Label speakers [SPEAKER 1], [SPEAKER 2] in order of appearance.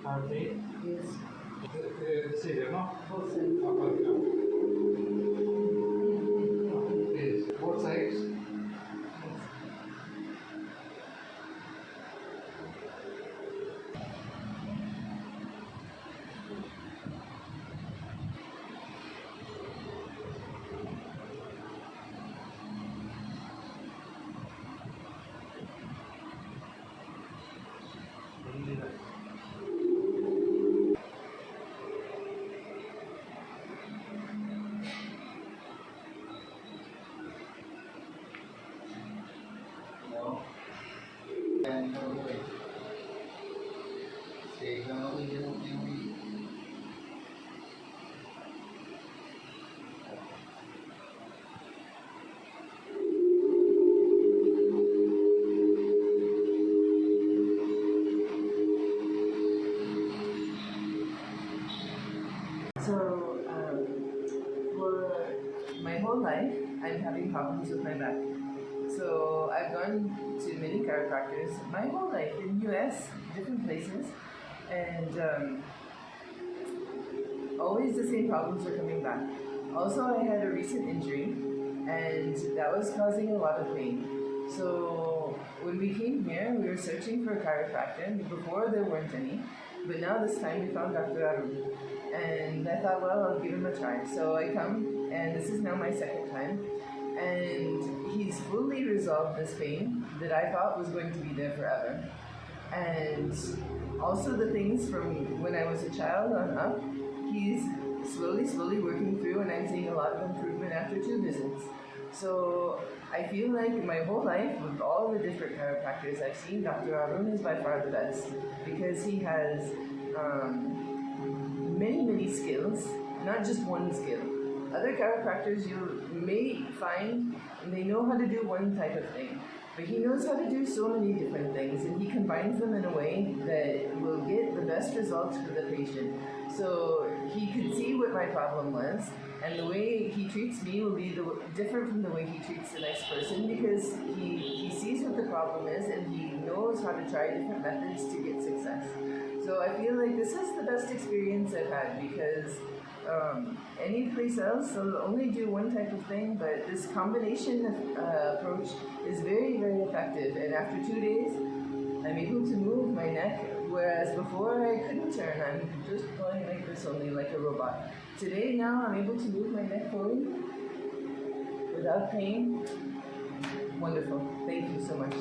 [SPEAKER 1] Heartbeat?
[SPEAKER 2] Yes.
[SPEAKER 1] Sidor, no?
[SPEAKER 2] Both sides.
[SPEAKER 1] Yes. Both sides? Only right.
[SPEAKER 3] No. And no way. Stay down, you don't need.
[SPEAKER 2] So, for my whole life, I'm having problems with my back. So, I've gone to many chiropractors my whole life in US, different places, and always the same problems are coming back. Also, I had a recent injury, and that was causing a lot of pain. So, when we came here, we were searching for a chiropractor. Before, there weren't any, but now this time we found Dr. Arun. And I thought, well, I'll give him a try. So I come, and this is now my second time, and he's fully resolved this pain that I thought was going to be there forever. And also the things from when I was a child on up, he's slowly working through, and I'm seeing a lot of improvement after 2 visits. So I feel like my whole life, with all the different chiropractors I've seen, Dr. Arun is by far the best, because he has many skills, not just one skill. Other chiropractors you may find they know how to do one type of thing, but he knows how to do so many different things, and he combines them in a way that will get the best results for the patient. So he could see what my problem was, and the way he treats me will be different from the way he treats the next person, because he sees what the problem is, and he knows how to try different methods to get success. So I feel like this is the best experience I've had, because any place else will only do one type of thing, but this combination approach is very effective. And after 2 days, I'm able to move my neck, whereas before I couldn't turn. I'm just going like this only, like a robot. Today, now, I'm able to move my neck fully without pain. Wonderful. Thank you so much.